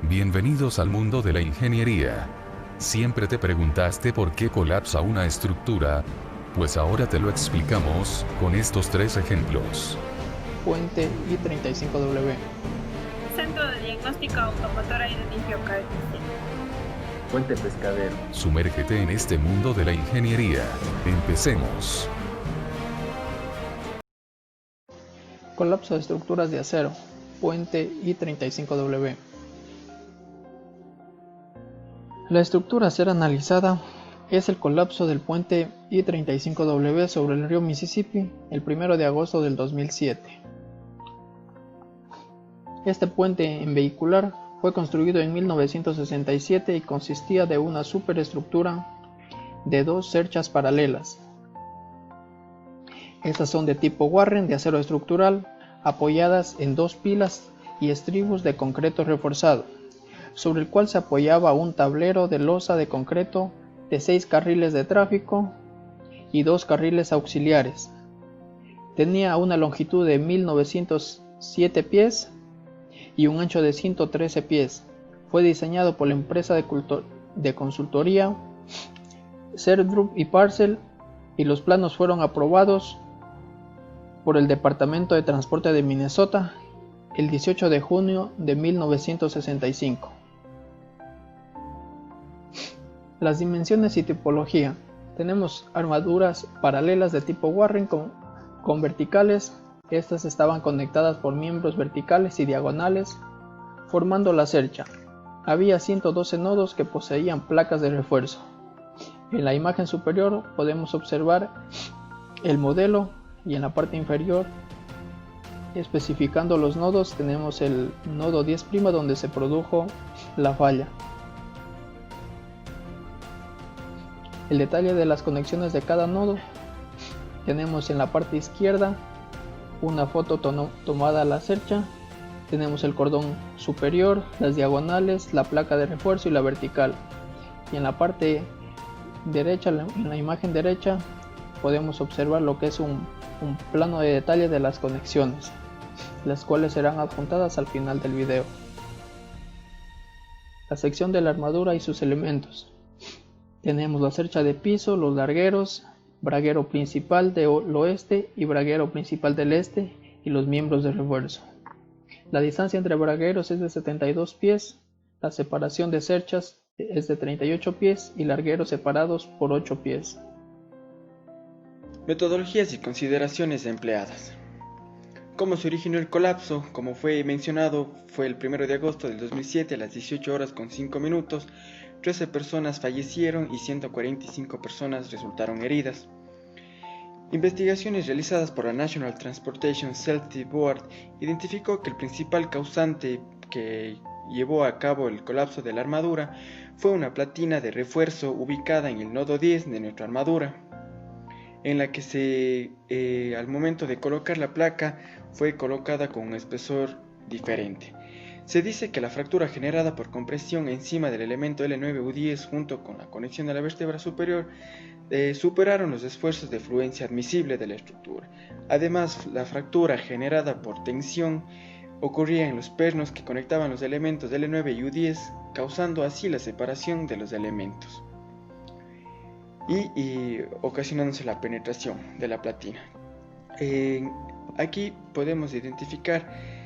Bienvenidos al mundo de la ingeniería. ¿Siempre te preguntaste por qué colapsa una estructura? Pues ahora te lo explicamos, con estos 3 ejemplos. Puente I-35W. Centro de Diagnóstico Automotora Identifica. Puente Pescadero. Sumérgete en este mundo de la ingeniería. Empecemos. Colapso de estructuras de acero. Puente I-35W. La estructura a ser analizada es el colapso del puente I-35W sobre el río Mississippi el 1 de agosto del 2007. Este puente en vehicular fue construido en 1967 y consistía de una superestructura de 2 cerchas paralelas. Estas son de tipo Warren de acero estructural, apoyadas en 2 pilas y estribos de concreto reforzado, sobre el cual se apoyaba un tablero de losa de concreto de 6 carriles de tráfico y 2 carriles auxiliares. Tenía una longitud de 1907 pies y un ancho de 113 pies. Fue diseñado por la empresa de consultoría Cerdrup y Parcel, y los planos fueron aprobados por el Departamento de Transporte de Minnesota el 18 de junio de 1965. Las dimensiones y tipología. Tenemos armaduras paralelas de tipo Warren con verticales. Estas estaban conectadas por miembros verticales y diagonales, formando la cercha. Había 112 nodos que poseían placas de refuerzo. En la imagen superior podemos observar el modelo, y en la parte inferior, especificando los nodos, tenemos el nodo 10' donde se produjo la falla. El detalle de las conexiones de cada nodo. Tenemos en la parte izquierda una foto tomada a la cercha. Tenemos el cordón superior, las diagonales, la placa de refuerzo y la vertical. Y en la parte derecha, en la imagen derecha, podemos observar lo que es un plano de detalle de las conexiones, las cuales serán adjuntadas al final del video. La sección de la armadura y sus elementos. Tenemos la cercha de piso, los largueros, braguero principal del oeste y braguero principal del este, y los miembros de refuerzo. La distancia entre bragueros es de 72 pies, la separación de cerchas es de 38 pies y largueros separados por 8 pies. Metodologías y consideraciones empleadas. ¿Cómo se originó el colapso? Como fue mencionado, fue el 1 de agosto del 2007 a las 18 horas con 5 minutos. 13 personas fallecieron y 145 personas resultaron heridas. Investigaciones realizadas por la National Transportation Safety Board identificó que el principal causante que llevó a cabo el colapso de la armadura fue una platina de refuerzo ubicada en el nodo 10 de nuestra armadura, en la que al momento de colocar la placa fue colocada con un espesor diferente. Se dice que la fractura generada por compresión encima del elemento L9U10 junto con la conexión de la vértebra superior superaron los esfuerzos de fluencia admisible de la estructura. Además, la fractura generada por tensión ocurría en los pernos que conectaban los elementos L9 y U10, causando así la separación de los elementos y ocasionándose la penetración de la platina. Aquí podemos identificar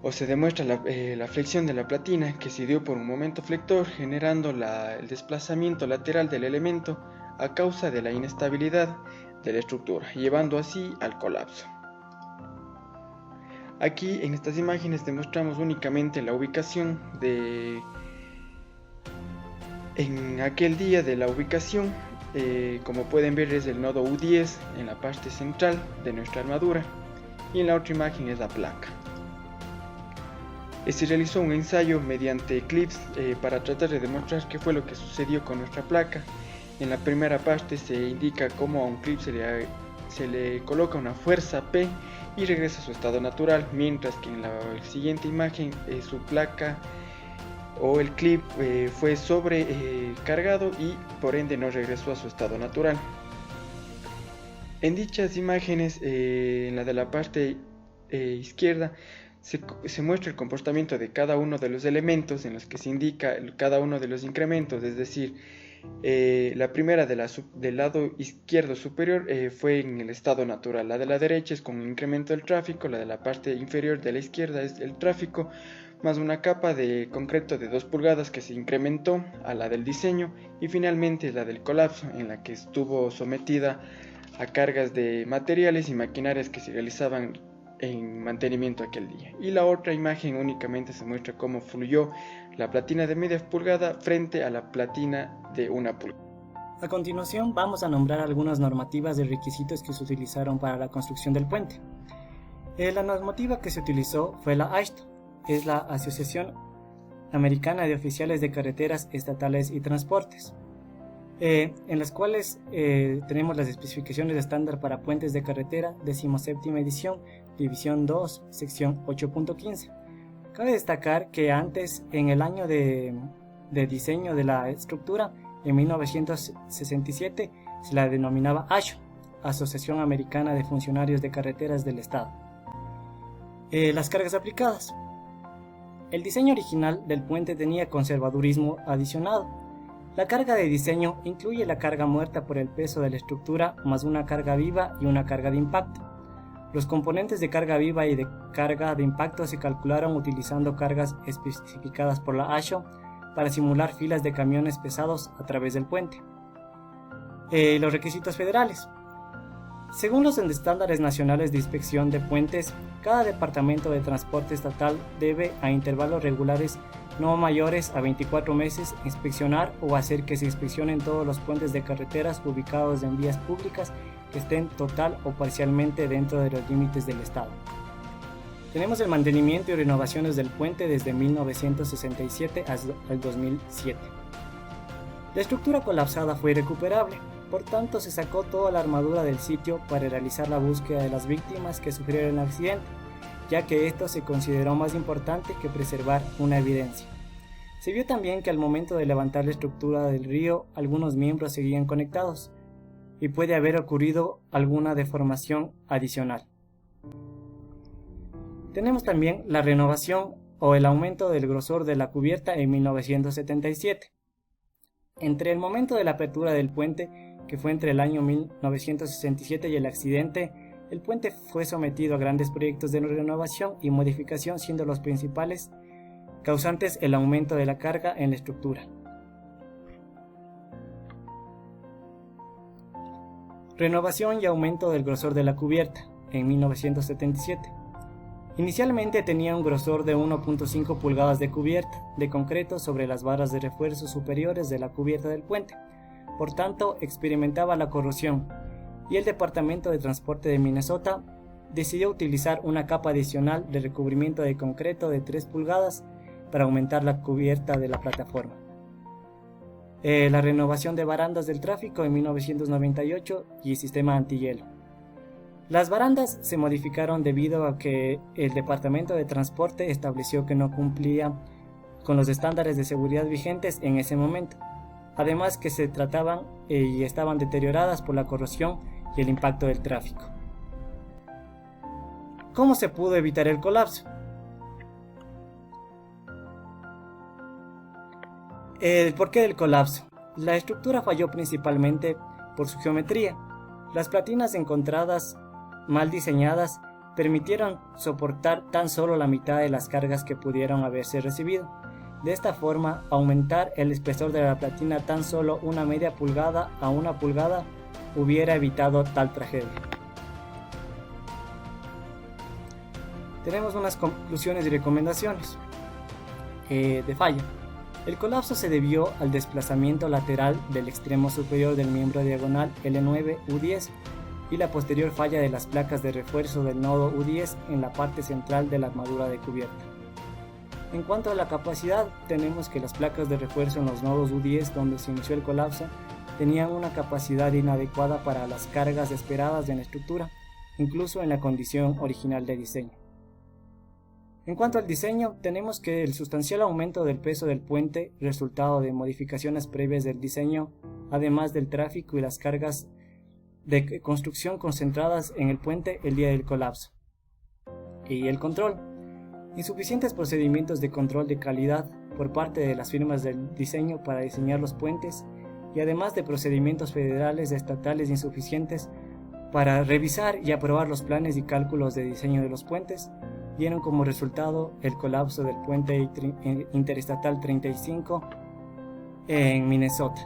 o se demuestra la flexión de la platina, que se dio por un momento flector, generando el desplazamiento lateral del elemento a causa de la inestabilidad de la estructura, llevando así al colapso. Aquí en estas imágenes demostramos únicamente la ubicación en aquel día de la ubicación. Como pueden ver, es el nodo U10 en la parte central de nuestra armadura, y en la otra imagen es la placa. Se realizó un ensayo mediante clips para tratar de demostrar qué fue lo que sucedió con nuestra placa. En la primera parte se indica cómo a un clip se le coloca una fuerza P y regresa a su estado natural, mientras que en la siguiente imagen su placa o el clip fue sobrecargado y por ende no regresó a su estado natural. En dichas imágenes, en la de la parte izquierda, se muestra el comportamiento de cada uno de los elementos en los que se indica cada uno de los incrementos, es decir, la primera del lado izquierdo superior fue en el estado natural, la de la derecha es con un incremento del tráfico, la de la parte inferior de la izquierda es el tráfico, más una capa de concreto de 2 pulgadas que se incrementó a la del diseño, y finalmente la del colapso, en la que estuvo sometida a cargas de materiales y maquinarias que se realizaban en mantenimiento aquel día. Y la otra imagen únicamente se muestra cómo fluyó la platina de media pulgada frente a la platina de 1 pulgada. A continuación vamos a nombrar algunas normativas de requisitos que se utilizaron para la construcción del puente. La normativa que se utilizó fue la AASHTO, es la Asociación Americana de Oficiales de Carreteras Estatales y Transportes, en las cuales tenemos las especificaciones de estándar para puentes de carretera, 17ª edición, división 2, sección 8.15. Cabe destacar que antes, en el año de diseño de la estructura, en 1967, se la denominaba ASHO, Asociación Americana de Funcionarios de Carreteras del Estado. Las cargas aplicadas. El diseño original del puente tenía conservadurismo adicionado. La carga de diseño incluye la carga muerta por el peso de la estructura más una carga viva y una carga de impacto. Los componentes de carga viva y de carga de impacto se calcularon utilizando cargas especificadas por la ASHO para simular filas de camiones pesados a través del puente. Los requisitos federales. Según los estándares nacionales de inspección de puentes, cada departamento de transporte estatal debe, a intervalos regulares no mayores a 24 meses, inspeccionar o hacer que se inspeccionen todos los puentes de carreteras ubicados en vías públicas que estén total o parcialmente dentro de los límites del Estado. Tenemos el mantenimiento y renovaciones del puente desde 1967 hasta el 2007. La estructura colapsada fue irrecuperable, por tanto se sacó toda la armadura del sitio para realizar la búsqueda de las víctimas que sufrieron el accidente, ya que esto se consideró más importante que preservar una evidencia. Se vio también que al momento de levantar la estructura del río, algunos miembros seguían conectados, y puede haber ocurrido alguna deformación adicional. Tenemos también la renovación o el aumento del grosor de la cubierta en 1977. Entre el momento de la apertura del puente, que fue entre el año 1967 y el accidente, el puente fue sometido a grandes proyectos de renovación y modificación, siendo los principales causantes el aumento de la carga en la estructura. Renovación y aumento del grosor de la cubierta en 1977. Inicialmente tenía un grosor de 1.5 pulgadas de cubierta de concreto sobre las barras de refuerzo superiores de la cubierta del puente. Por tanto, experimentaba la corrosión, y el Departamento de Transporte de Minnesota decidió utilizar una capa adicional de recubrimiento de concreto de 3 pulgadas para aumentar la cubierta de la plataforma. La renovación de barandas del tráfico en 1998 y el sistema antihielo. Las barandas se modificaron debido a que el Departamento de Transporte estableció que no cumplía con los estándares de seguridad vigentes en ese momento, además que se trataban y estaban deterioradas por la corrosión y el impacto del tráfico. ¿Cómo se pudo evitar el colapso? El porqué del colapso. La estructura falló principalmente por su geometría. Las platinas encontradas mal diseñadas permitieron soportar tan solo la mitad de las cargas que pudieron haberse recibido. De esta forma, aumentar el espesor de la platina tan solo una media pulgada a 1 pulgada hubiera evitado tal tragedia. Tenemos unas conclusiones y recomendaciones de falla. El colapso se debió al desplazamiento lateral del extremo superior del miembro diagonal L9-U10 y la posterior falla de las placas de refuerzo del nodo U10 en la parte central de la armadura de cubierta. En cuanto a la capacidad, tenemos que las placas de refuerzo en los nodos U10 donde se inició el colapso tenían una capacidad inadecuada para las cargas esperadas en la estructura, incluso en la condición original de diseño. En cuanto al diseño, tenemos que el sustancial aumento del peso del puente, resultado de modificaciones previas del diseño, además del tráfico y las cargas de construcción concentradas en el puente el día del colapso. Y el control. Insuficientes procedimientos de control de calidad por parte de las firmas del diseño para diseñar los puentes y además de procedimientos federales y estatales insuficientes para revisar y aprobar los planes y cálculos de diseño de los puentes, dieron como resultado el colapso del puente interestatal 35 en Minnesota.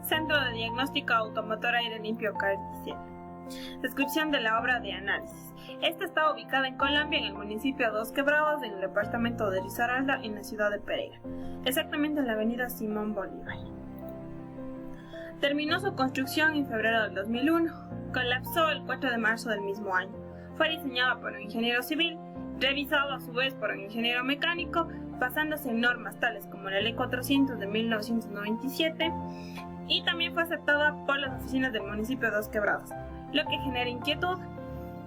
Centro de Diagnóstico Automotor Aire Limpio CARDICIEL. Descripción de la obra de análisis. Esta está ubicada en Colombia, en el municipio de Dos Quebradas, en el departamento de Risaralda, en la ciudad de Pereira, exactamente en la avenida Simón Bolívar. Terminó su construcción en febrero del 2001, colapsó el 4 de marzo del mismo año. Fue diseñada por un ingeniero civil, revisado a su vez por un ingeniero mecánico, basándose en normas tales como la Ley 400 de 1997, y también fue aceptada por las oficinas del municipio de Dos Quebradas, lo que genera inquietud,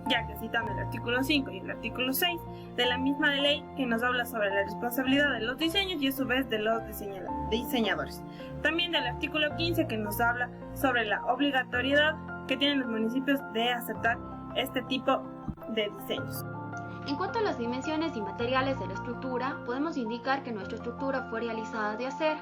ya que citando el artículo 5 y el artículo 6 de la misma ley que nos habla sobre la responsabilidad de los diseños y a su vez de los diseñadores. También del artículo 15 que nos habla sobre la obligatoriedad que tienen los municipios de aceptar este tipo de diseños. En cuanto a las dimensiones y materiales de la estructura, podemos indicar que nuestra estructura fue realizada de acero.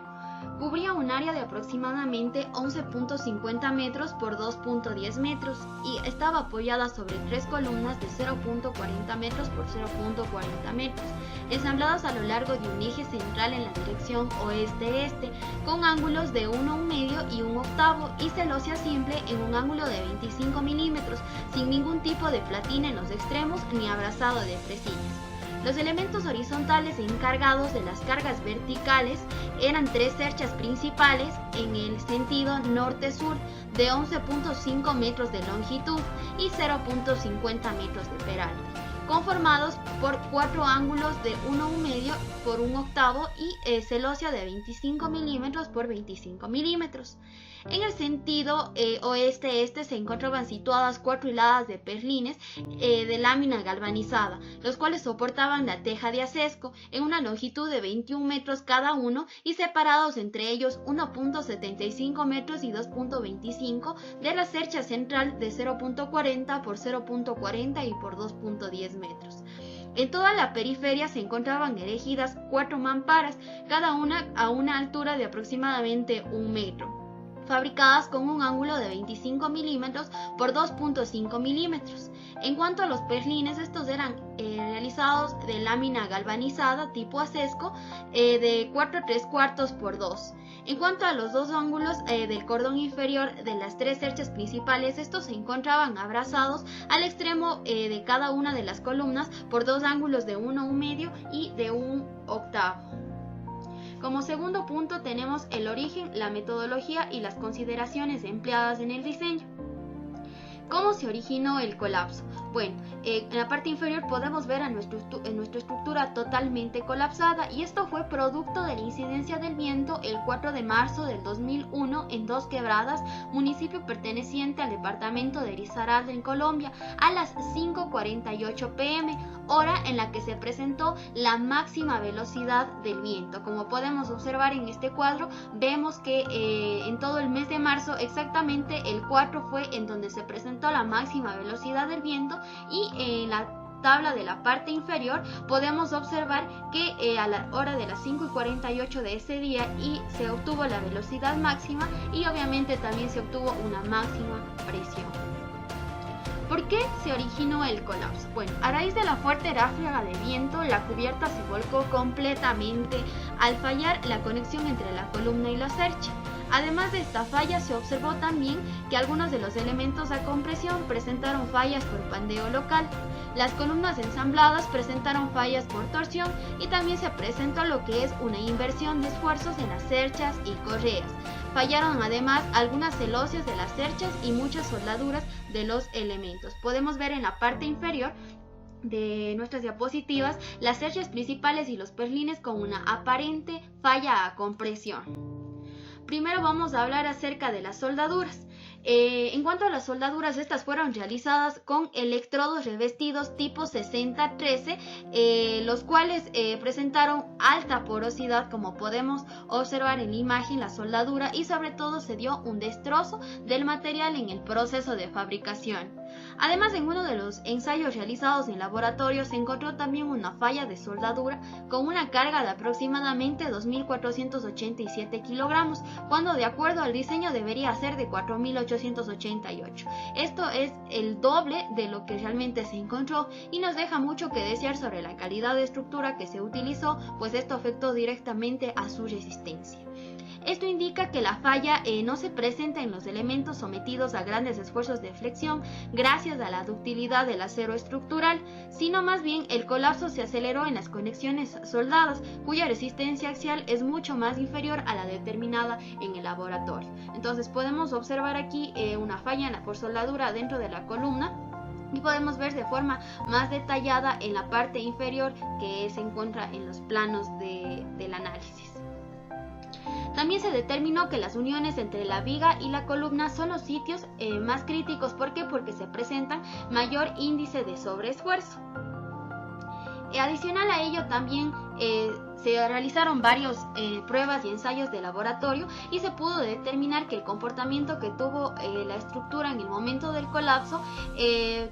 Cubría un área de aproximadamente 11.50 metros por 2.10 metros y estaba apoyada sobre 3 columnas de 0.40 metros por 0.40 metros, ensambladas a lo largo de un eje central en la dirección oeste-este, con ángulos de 1,1 y 1/8 y celosía simple en un ángulo de 25 milímetros, sin ningún tipo de platina en los extremos ni abrazado de presillas. Los elementos horizontales encargados de las cargas verticales eran 3 cerchas principales en el sentido norte-sur de 11.5 metros de longitud y 0.50 metros de peralte, conformados por 4 ángulos de 1,1 por 1/8 y celosía de 25 milímetros por 25 milímetros. En el sentido oeste-este se encontraban situadas 4 hiladas de perlines de lámina galvanizada, los cuales soportaban la teja de acesco en una longitud de 21 metros cada uno y separados entre ellos 1.75 metros y 2.25 de la cercha central de 0.40 por 0.40 y por 2.10 metros. En toda la periferia se encontraban erigidas 4 mamparas, cada una a una altura de aproximadamente 1 metro, fabricadas con un ángulo de 25 milímetros por 2.5 milímetros. En cuanto a los perlines, estos eran realizados de lámina galvanizada tipo acesco de 4 3/4 por 2. En cuanto a los dos ángulos del cordón inferior de las 3 cerchas principales, estos se encontraban abrazados al extremo de cada una de las columnas por 2 ángulos de 1,1 y de 1/8. Como segundo punto tenemos el origen, la metodología y las consideraciones empleadas en el diseño. ¿Cómo se originó el colapso? Bueno, en la parte inferior podemos ver a nuestra estructura totalmente colapsada, y esto fue producto de la incidencia del viento el 4 de marzo del 2001 en Dos Quebradas, municipio perteneciente al departamento de Risaralda en Colombia, a las 5:48 p.m., hora en la que se presentó la máxima velocidad del viento. Como podemos observar en este cuadro, vemos que en todo el mes de marzo, exactamente el 4 fue en donde se presentó la máxima velocidad del viento, y en la tabla de la parte inferior podemos observar que a la hora de las 5:48 de ese día se obtuvo la velocidad máxima, y obviamente también se obtuvo una máxima presión. ¿Por qué se originó el colapso? Bueno, a raíz de la fuerte ráfaga de viento, la cubierta se volcó completamente al fallar la conexión entre la columna y la cercha. Además de esta falla, se observó también que algunos de los elementos a compresión presentaron fallas por pandeo local. Las columnas ensambladas presentaron fallas por torsión, y también se presentó lo que es una inversión de esfuerzos en las cerchas y correas. Fallaron además algunas celosías de las cerchas y muchas soldaduras de los elementos. Podemos ver en la parte inferior de nuestras diapositivas las cerchas principales y los perlines con una aparente falla a compresión. Primero vamos a hablar acerca de las soldaduras. En cuanto a las soldaduras, estas fueron realizadas con electrodos revestidos tipo 6013, los cuales presentaron alta porosidad, como podemos observar en la imagen, la soldadura, y sobre todo se dio un destrozo del material en el proceso de fabricación. Además, en uno de los ensayos realizados en laboratorio se encontró también una falla de soldadura con una carga de aproximadamente 2.487 kilogramos, cuando de acuerdo al diseño debería ser de 4.888. Esto es el doble de lo que realmente se encontró y nos deja mucho que desear sobre la calidad de estructura que se utilizó, pues esto afectó directamente a su resistencia. Esto indica que la falla no se presenta en los elementos sometidos a grandes esfuerzos de flexión gracias a la ductilidad del acero estructural, sino más bien el colapso se aceleró en las conexiones soldadas, cuya resistencia axial es mucho más inferior a la determinada en el laboratorio. Entonces podemos observar aquí una falla por soldadura dentro de la columna, y podemos ver de forma más detallada en la parte inferior que se encuentra en los planos del análisis. También se determinó que las uniones entre la viga y la columna son los sitios más críticos. ¿Por qué? Porque se presentan mayor índice de sobreesfuerzo. Adicional a ello también se realizaron varias pruebas y ensayos de laboratorio y se pudo determinar que el comportamiento que tuvo la estructura en el momento del colapso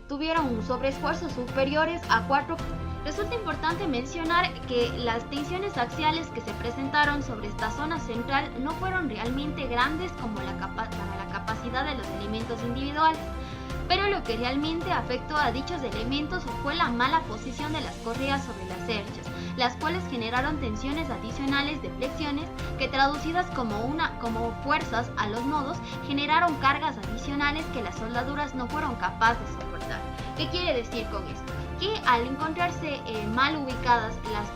tuvieron sobreesfuerzos superiores a 4. Resulta importante mencionar que las tensiones axiales que se presentaron sobre esta zona central no fueron realmente grandes como para la capacidad de los elementos individuales, pero lo que realmente afectó a dichos elementos fue la mala posición de las correas sobre las cerchas, las cuales generaron tensiones adicionales de flexiones que, traducidas como fuerzas a los nodos, generaron cargas adicionales que las soldaduras no fueron capaces de soportar. ¿Qué quiere decir con esto? Que al encontrarse mal ubicadas las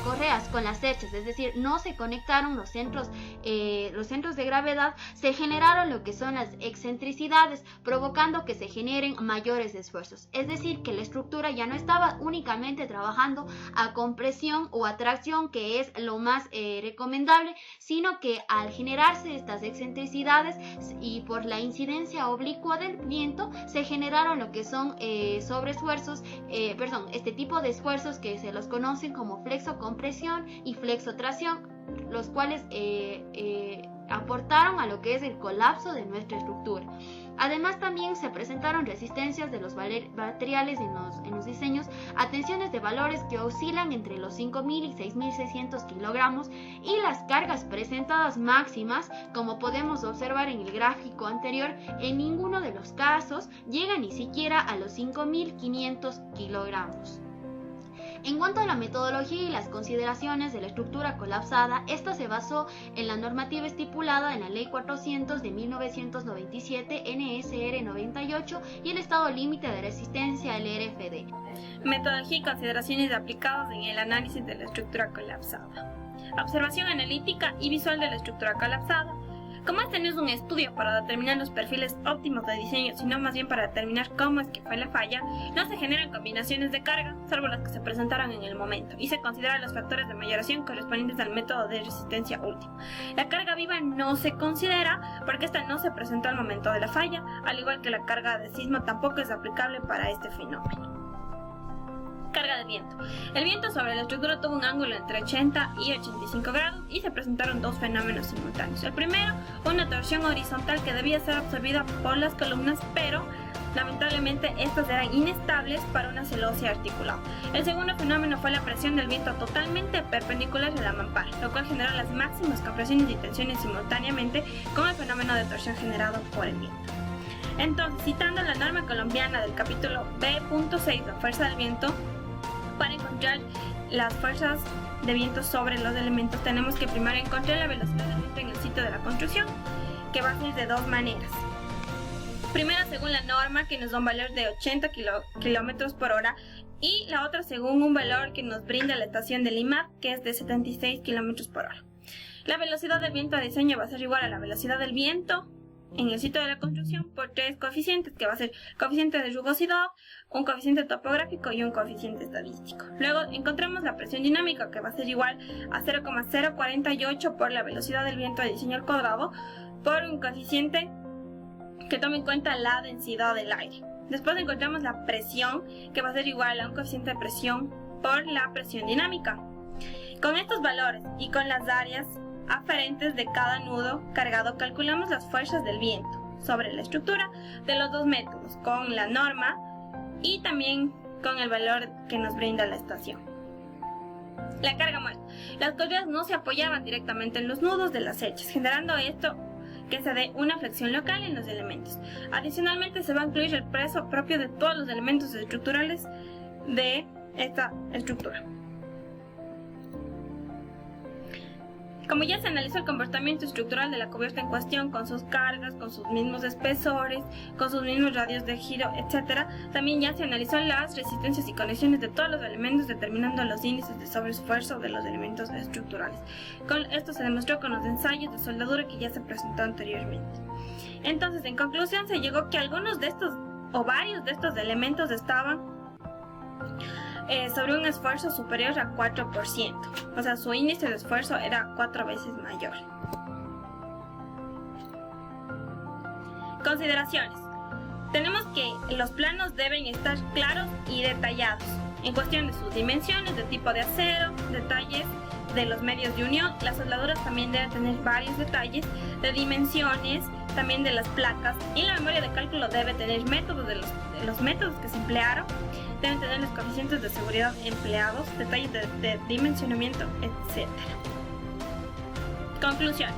correas con las cerchas, es decir, no se conectaron los centros de gravedad, se generaron lo que son las excentricidades, provocando que se generen mayores esfuerzos. Es decir, que la estructura ya no estaba únicamente trabajando a compresión o a tracción, que es lo más recomendable, sino que al generarse estas excentricidades y por la incidencia oblicua del viento, se generaron lo que son este tipo de esfuerzos que se los conocen como flexocompresión y flexotracción, los cuales aportaron a lo que es el colapso de nuestra estructura. Además, también se presentaron resistencias de los materiales en los diseños a tensiones de valores que oscilan entre los 5.000 y 6.600 kilogramos, y las cargas presentadas máximas, como podemos observar en el gráfico anterior, en ninguno de los casos llega ni siquiera a los 5.500 kilogramos. En cuanto a la metodología y las consideraciones de la estructura colapsada, esta se basó en la normativa estipulada en la Ley 400 de 1997, NSR 98, y el estado límite de resistencia, el RFD. Metodología y consideraciones aplicadas en el análisis de la estructura colapsada. Observación analítica y visual de la estructura colapsada. Como este no es un estudio para determinar los perfiles óptimos de diseño, sino más bien para determinar cómo es que fue la falla, no se generan combinaciones de carga, salvo las que se presentaron en el momento, y se consideran los factores de mayoración correspondientes al método de resistencia último. La carga viva no se considera porque esta no se presentó al momento de la falla, al igual que la carga de sismo tampoco es aplicable para este fenómeno. Carga de viento. El viento sobre la estructura tuvo un ángulo entre 80 y 85 grados y se presentaron dos fenómenos simultáneos. El primero, una torsión horizontal que debía ser absorbida por las columnas, pero lamentablemente estas eran inestables para una celosía articulada. El segundo fenómeno fue la presión del viento totalmente perpendicular a la mampara, lo cual generó las máximas compresiones y tensiones simultáneamente con el fenómeno de torsión generado por el viento. Entonces, citando la norma colombiana del capítulo B.6, la fuerza del viento, para encontrar las fuerzas de viento sobre los elementos tenemos que primero encontrar la velocidad del viento en el sitio de la construcción, que va a ser de dos maneras. Primera según la norma, que nos da un valor de 80 km por hora, y la otra según un valor que nos brinda la estación del IMAD, que es de 76 km por hora. La velocidad del viento a diseño va a ser igual a la velocidad del viento en el sitio de la construcción por tres coeficientes, que va a ser coeficiente de rugosidad, un coeficiente topográfico y un coeficiente estadístico. Luego encontramos la presión dinámica, que va a ser igual a 0,048 por la velocidad del viento a diseño al cuadrado, por un coeficiente que tome en cuenta la densidad del aire. Después encontramos la presión, que va a ser igual a un coeficiente de presión por la presión dinámica. Con estos valores y con las áreas aferentes de cada nudo cargado calculamos las fuerzas del viento sobre la estructura de los dos métodos, con la norma y también con el valor que nos brinda la estación. La carga muerta. Las correas no se apoyaban directamente en los nudos de las hechas, generando esto que se dé una flexión local en los elementos. Adicionalmente, se va a incluir el peso propio de todos los elementos estructurales de esta estructura. Como ya se analizó el comportamiento estructural de la cubierta en cuestión, con sus cargas, con sus mismos espesores, con sus mismos radios de giro, etc., también ya se analizó las resistencias y conexiones de todos los elementos, determinando los índices de sobreesfuerzo de los elementos estructurales. Con esto se demostró con los ensayos de soldadura que ya se presentó anteriormente. Entonces, en conclusión, se llegó que algunos de estos o varios de estos elementos estaban sobre un esfuerzo superior a 4%, o sea, su índice de esfuerzo era 4 veces mayor. Consideraciones. Tenemos que los planos deben estar claros y detallados en cuestión de sus dimensiones, de tipo de acero, detalles de los medios de unión. Las soldaduras también deben tener varios detalles de dimensiones, también de las placas, y la memoria de cálculo debe tener métodos de los métodos que se emplearon, deben tener los coeficientes de seguridad empleados, detalles de dimensionamiento, etc. Conclusiones.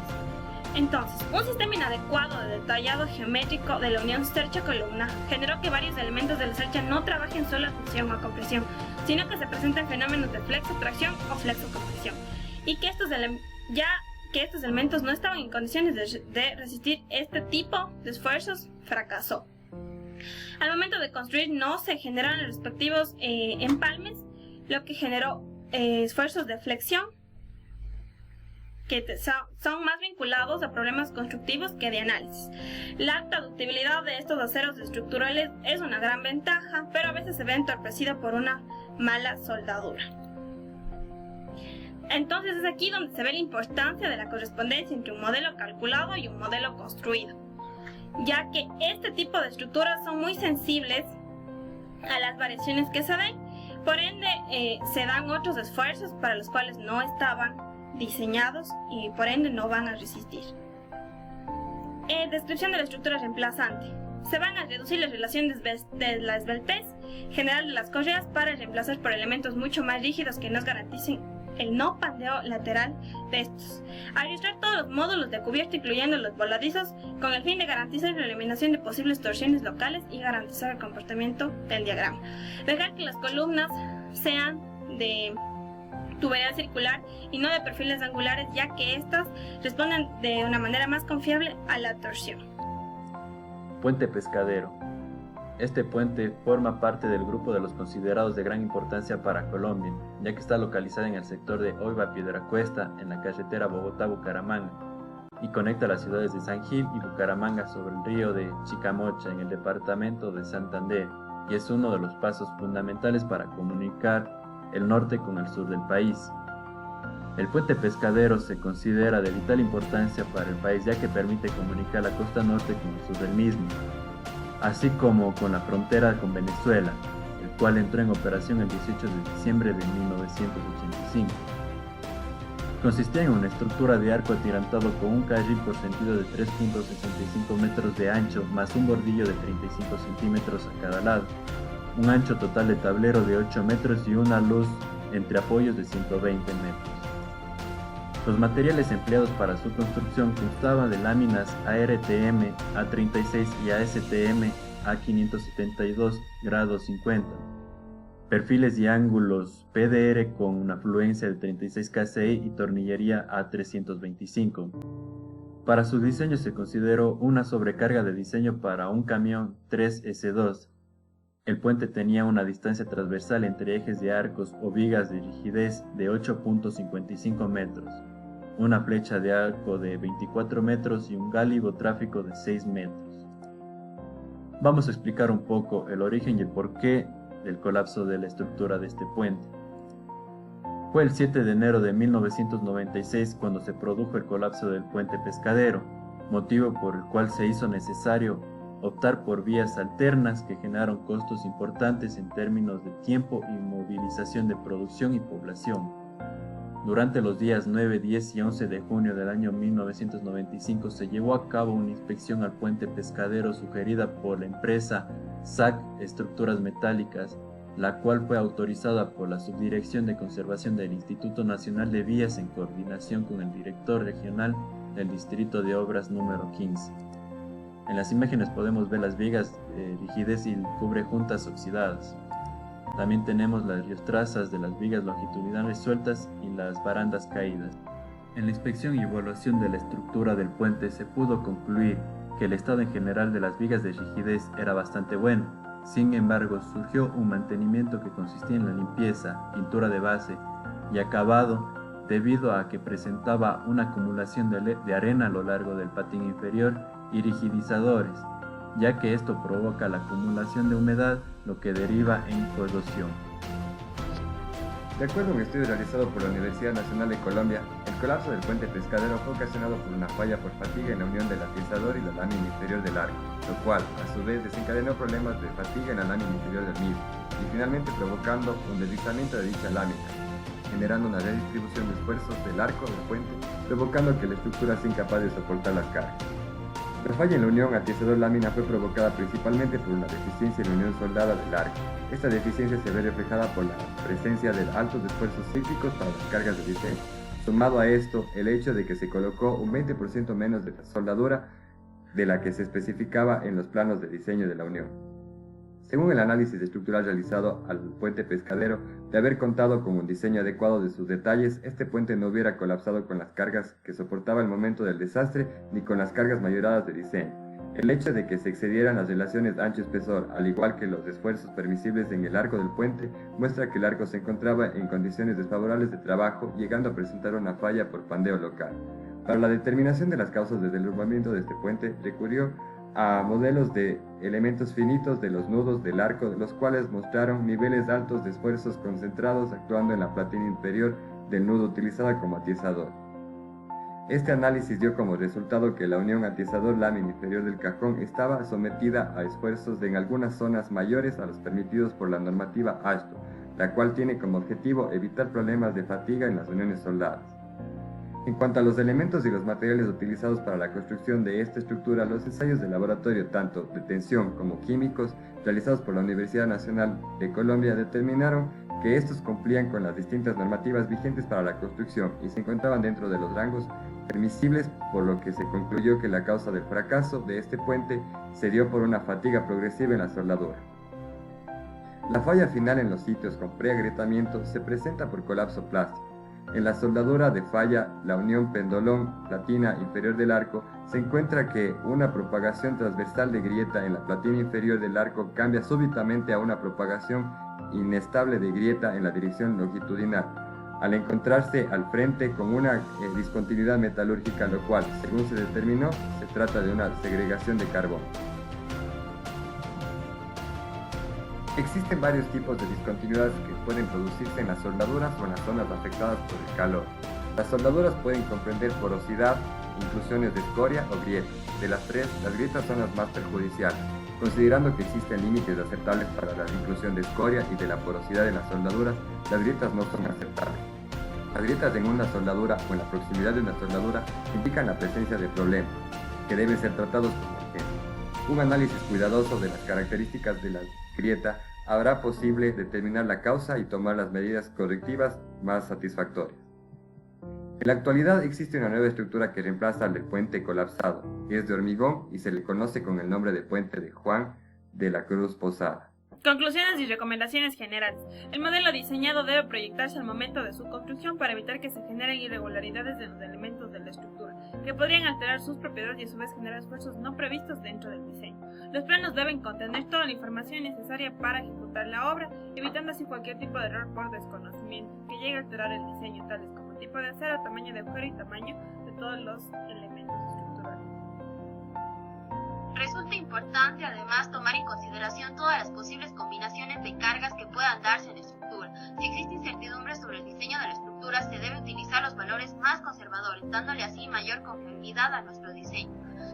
Entonces, un sistema inadecuado de detallado geométrico de la unión cercha-columna generó que varios elementos de la cercha no trabajen solo a fusión o compresión, sino que se presenten fenómenos de flexo-tracción o flexo-compresión, y que estos elementos no estaban en condiciones de resistir este tipo de esfuerzos, fracasó. Al momento de construir no se generaron los respectivos empalmes, lo que generó esfuerzos de flexión que son más vinculados a problemas constructivos que de análisis. La alta ductibilidad de estos aceros estructurales es una gran ventaja, pero a veces se ve entorpecido por una mala soldadura. Entonces es aquí donde se ve la importancia de la correspondencia entre un modelo calculado y un modelo construido, ya que este tipo de estructuras son muy sensibles a las variaciones que se den, por ende se dan otros esfuerzos para los cuales no estaban diseñados y por ende no van a resistir. Descripción de la estructura reemplazante. Se van a reducir las relaciones de la esbeltez general de las correas para reemplazar por elementos mucho más rígidos que nos garanticen el no pandeo lateral de estos. Arbitrar todos los módulos de cubierta, incluyendo los voladizos, con el fin de garantizar la eliminación de posibles torsiones locales y garantizar el comportamiento del diagrama. Dejar que las columnas sean de tubería circular y no de perfiles angulares, ya que estas responden de una manera más confiable a la torsión. Puente Pescadero. Este puente forma parte del grupo de los considerados de gran importancia para Colombia, ya que está localizado en el sector de Oiba-Piedracuesta, en la carretera Bogotá-Bucaramanga, y conecta las ciudades de San Gil y Bucaramanga sobre el río de Chicamocha, en el departamento de Santander, y es uno de los pasos fundamentales para comunicar el norte con el sur del país. El puente Pescadero se considera de vital importancia para el país, ya que permite comunicar la costa norte con el sur del mismo, así como con la frontera con Venezuela, el cual entró en operación el 18 de diciembre de 1985. Consistía en una estructura de arco atirantado con un carril por sentido de 3.65 metros de ancho, más un bordillo de 35 centímetros a cada lado, un ancho total de tablero de 8 metros y una luz entre apoyos de 120 metros. Los materiales empleados para su construcción constaban de láminas ARTM A36 y ASTM A572 grado 50, perfiles y ángulos PDR con una fluencia de 36 kSI y tornillería A325. Para su diseño se consideró una sobrecarga de diseño para un camión 3S2. El puente tenía una distancia transversal entre ejes de arcos o vigas de rigidez de 8.55 metros, una flecha de arco de 24 metros y un gálibo tráfico de 6 metros. Vamos a explicar un poco el origen y el porqué del colapso de la estructura de este puente. Fue el 7 de enero de 1996 cuando se produjo el colapso del puente Pescadero, motivo por el cual se hizo necesario optar por vías alternas que generaron costos importantes en términos de tiempo y movilización de producción y población. Durante los días 9, 10 y 11 de junio del año 1995 se llevó a cabo una inspección al puente pescadero sugerida por la empresa SAC Estructuras Metálicas, la cual fue autorizada por la Subdirección de Conservación del Instituto Nacional de Vías en coordinación con el director regional del Distrito de Obras número 15. En las imágenes podemos ver las vigas de rigidez y cubrejuntas oxidadas. También tenemos las riostrazas de las vigas longitudinales sueltas y las barandas caídas. En la inspección y evaluación de la estructura del puente se pudo concluir que el estado en general de las vigas de rigidez era bastante bueno. Sin embargo, surgió un mantenimiento que consistía en la limpieza, pintura de base y acabado debido a que presentaba una acumulación de arena a lo largo del patín inferior y rigidizadores, ya que esto provoca la acumulación de humedad, lo que deriva en corrosión. De acuerdo a un estudio realizado por la Universidad Nacional de Colombia, el colapso del puente pescadero fue ocasionado por una falla por fatiga en la unión del atizador y la lámina inferior del arco, lo cual, a su vez, desencadenó problemas de fatiga en la lámina inferior del mismo, y finalmente provocando un deslizamiento de dicha lámina, generando una redistribución de esfuerzos del arco del puente, provocando que la estructura sea incapaz de soportar las cargas. La falla en la unión atizador-lámina fue provocada principalmente por una deficiencia en la unión soldada del arco. Esta deficiencia se ve reflejada por la presencia de altos esfuerzos cíclicos para las cargas de diseño. Sumado a esto, el hecho de que se colocó un 20% menos de la soldadura de la que se especificaba en los planos de diseño de la unión. Según el análisis estructural realizado al puente pescadero, de haber contado con un diseño adecuado de sus detalles, este puente no hubiera colapsado con las cargas que soportaba el momento del desastre ni con las cargas mayoradas de diseño. El hecho de que se excedieran las relaciones ancho-espesor, al igual que los esfuerzos permisibles en el arco del puente, muestra que el arco se encontraba en condiciones desfavorables de trabajo, llegando a presentar una falla por pandeo local. Para la determinación de las causas del derrumbamiento de este puente, recurrió a modelos de elementos finitos de los nudos del arco, los cuales mostraron niveles altos de esfuerzos concentrados actuando en la platina inferior del nudo utilizada como atizador. Este análisis dio como resultado que la unión atizador-lámina inferior del cajón estaba sometida a esfuerzos en algunas zonas mayores a los permitidos por la normativa AASHTO, la cual tiene como objetivo evitar problemas de fatiga en las uniones soldadas. En cuanto a los elementos y los materiales utilizados para la construcción de esta estructura, los ensayos de laboratorio, tanto de tensión como químicos, realizados por la Universidad Nacional de Colombia, determinaron que estos cumplían con las distintas normativas vigentes para la construcción y se encontraban dentro de los rangos permisibles, por lo que se concluyó que la causa del fracaso de este puente se dio por una fatiga progresiva en la soldadura. La falla final en los sitios con preagrietamiento se presenta por colapso plástico. En la soldadura de falla, la unión pendolón-platina inferior del arco, se encuentra que una propagación transversal de grieta en la platina inferior del arco cambia súbitamente a una propagación inestable de grieta en la dirección longitudinal, al encontrarse al frente con una discontinuidad metalúrgica, lo cual, según se determinó, se trata de una segregación de carbono. Existen varios tipos de discontinuidades que pueden producirse en las soldaduras o en las zonas afectadas por el calor. Las soldaduras pueden comprender porosidad, inclusiones de escoria o grietas. De las tres, las grietas son las más perjudiciales, considerando que existen límites aceptables para la inclusión de escoria y de la porosidad en las soldaduras. Las grietas no son aceptables. Las grietas en una soldadura o en la proximidad de una soldadura indican la presencia de problemas que deben ser tratados con urgencia. Un análisis cuidadoso de las características de la grieta hará posible determinar la causa y tomar las medidas correctivas más satisfactorias. En la actualidad existe una nueva estructura que reemplaza al del puente colapsado, que es de hormigón y se le conoce con el nombre de puente de Juan de la Cruz Posada. Conclusiones y recomendaciones generales. El modelo diseñado debe proyectarse al momento de su construcción para evitar que se generen irregularidades de los elementos de la estructura, que podrían alterar sus propiedades y a su vez generar esfuerzos no previstos dentro del diseño. Los planos deben contener toda la información necesaria para ejecutar la obra, evitando así cualquier tipo de error por desconocimiento que llegue a alterar el diseño, tales como tipo de acero, tamaño de agujero y tamaño de todos los elementos estructurales. Resulta importante además tomar en consideración todas las posibles combinaciones de cargas que puedan darse en la estructura. Si existe incertidumbre sobre el diseño de la estructura, se debe utilizar los valores más conservadores, dándole así mayor confiabilidad a nuestro diseño.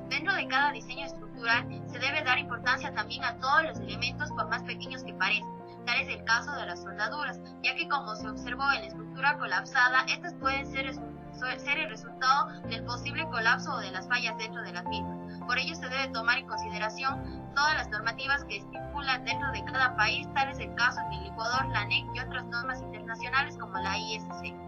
Dentro de cada diseño estructural se debe dar importancia también a todos los elementos, por más pequeños que parezcan. Tal es el caso de las soldaduras, ya que como se observó en la estructura colapsada, estas pueden ser el resultado del posible colapso o de las fallas dentro de las mismas. Por ello se debe tomar en consideración todas las normativas que estipulan dentro de cada país, tal es el caso en el Ecuador, la ANEC y otras normas internacionales como la ISC.